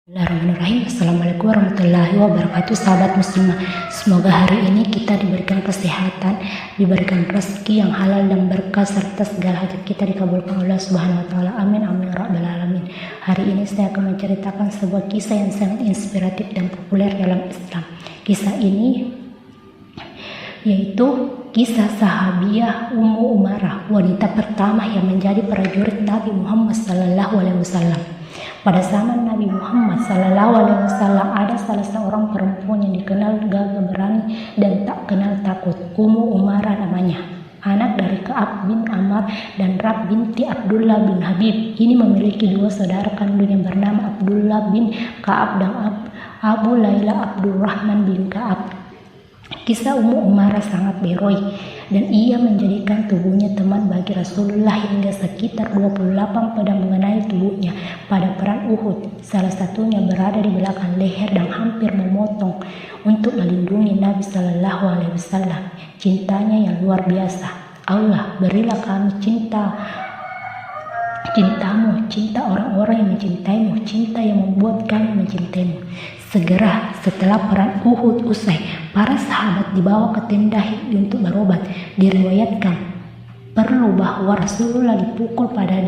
Bismillahirrahmanirrahim. Assalamualaikum warahmatullahi wabarakatuh. Sahabat muslimah, semoga hari ini kita diberikan kesehatan, diberikan rezeki yang halal dan berkah, serta segala hajat kita dikabulkan Allah Subhanahu wa taala. Amin amin ya rabbal alamin. Hari ini saya akan menceritakan sebuah kisah yang sangat inspiratif dan populer dalam Islam. Kisah ini yaitu kisah sahabiah Ummu Umarah, wanita pertama yang menjadi prajurit Nabi Muhammad SAW. Pada zaman Nabi Muhammad SAW ada salah seorang perempuan yang dikenal gagah berani dan tak kenal takut. Ummu Umarah namanya, anak dari Ka'ab bin Ammar dan Rab binti Abdullah bin Habib. Ini memiliki dua saudara kandung yang bernama Abdullah bin Ka'ab dan Abu Layla Abdurrahman bin Ka'ab. Kisah Ummu Umarah sangat heroik dan ia menjadikan tubuhnya teman bagi Rasulullah hingga sekitar 28 pedang mengenai tubuhnya pada perang Uhud. Salah satunya berada di belakang leher dan hampir memotong untuk melindungi Nabi Shallallahu Alaihi Wasallam. Cintanya yang luar biasa. Allah, berilah kami cintamu, cinta orang-orang yang mencintaimu, cinta yang membuat kami mencintaimu. Segera setelah perang Uhud usai, para sahabat dibawa ke tenda untuk berobat. Diriwayatkan perlu bahwa Rasulullah dipukul pada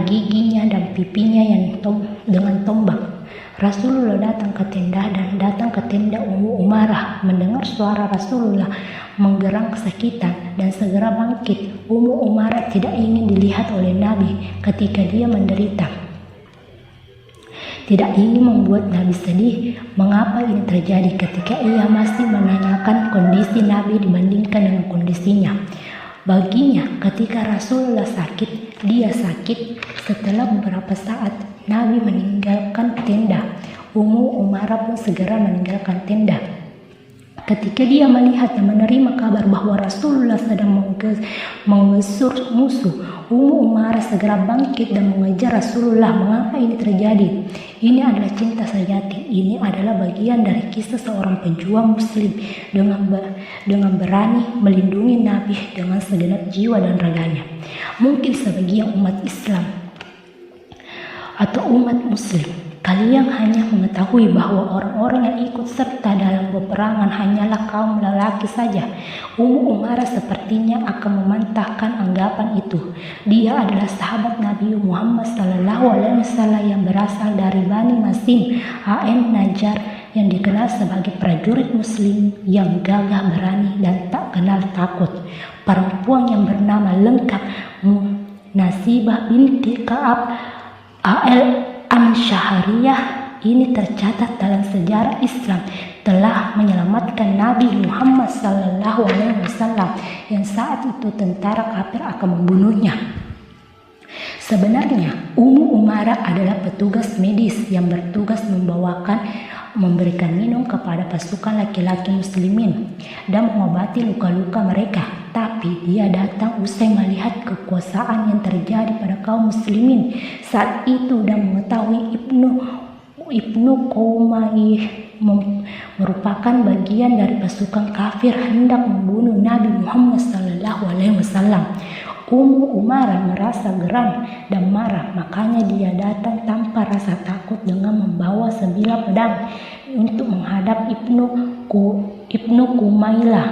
giginya dan pipinya yang dengan tombak. Rasulullah datang ke tenda Ummu Umarah, mendengar suara Rasulullah menggerang kesakitan dan segera bangkit. Ummu Umarah tidak ingin dilihat oleh Nabi ketika dia menderita, tidak ingin membuat Nabi sedih. Mengapa ini terjadi ketika ia masih menanyakan kondisi Nabi dibandingkan dengan kondisinya? Baginya, ketika Rasulullah sakit, dia sakit. Setelah beberapa saat, Nabi meninggalkan tenda. Ummu Umarah pun segera meninggalkan tenda. Ketika dia melihat dan menerima kabar bahwa Rasulullah sedang menggusur musuh, Ummu Umarah segera bangkit dan mengejar Rasulullah. Mengapa ini terjadi? Ini adalah cinta sejati. Ini adalah bagian dari kisah seorang pejuang muslim dengan berani melindungi Nabi dengan segenap jiwa dan raganya. Mungkin sebagian umat Islam atau umat muslim, kalian hanya mengetahui bahwa orang-orang yang ikut serta dalam peperangan hanyalah kaum lelaki saja. Ummu Umarah sepertinya akan memantahkan anggapan itu. Dia adalah sahabat Nabi Muhammad SAW yang berasal dari Bani Masim, AM Najjar, yang dikenal sebagai prajurit muslim yang gagah berani dan tak kenal takut. Perempuan yang bernama lengkap Nasibah binti Ka'ab Al-Anshariyah ini tercatat dalam sejarah Islam telah menyelamatkan Nabi Muhammad SAW yang saat itu tentara kafir akan membunuhnya. Sebenarnya Ummu Umarah adalah petugas medis yang bertugas memberikan minum kepada pasukan laki-laki muslimin dan mengobati luka-luka mereka. Tapi dia datang usai melihat kekuasaan yang terjadi pada kaum muslimin saat itu dan mengetahui Ibnu Qumai merupakan bagian dari pasukan kafir hendak membunuh Nabi Muhammad SAW. Ummu Umarah merasa geram dan marah, makanya dia datang tanpa rasa takut dengan membawa 9 pedang untuk menghadap Ibnu Qumailah.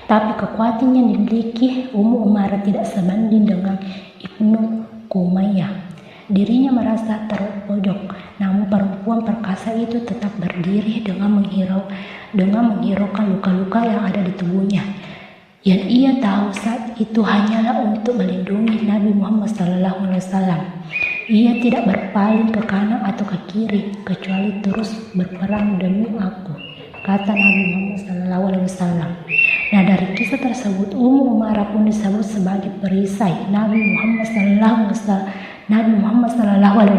Tapi kekuatan yang dimiliki Ummu Umarah tidak sebanding dengan Ibnu Qumayyah. Dirinya merasa terpojok, namun perempuan perkasa itu tetap berdiri dengan menghiraukan luka-luka yang ada di tubuhnya. Yang ia tahu saat itu hanyalah untuk melindungi Nabi Muhammad SAW. Ia tidak berpaling ke kanan atau ke kiri, kecuali terus berperang demi aku, kata Nabi Muhammad SAW. Nah, dari kisah tersebut Ummu Umarah pun disebut sebagai perisai Nabi Muhammad SAW,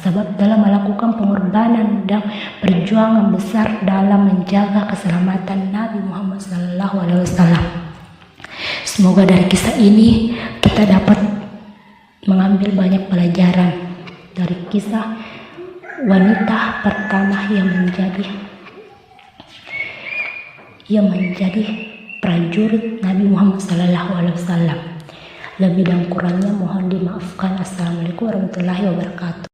sebab dalam melakukan pengorbanan dan perjuangan besar dalam menjaga keselamatan Nabi Muhammad SAW. Semoga dari kisah ini kita dapat mengambil banyak pelajaran dari kisah wanita pertama yang menjadi prajurit Nabi Muhammad SAW. Lebih dan kurangnya mohon dimaafkan. Assalamualaikum warahmatullahi wabarakatuh.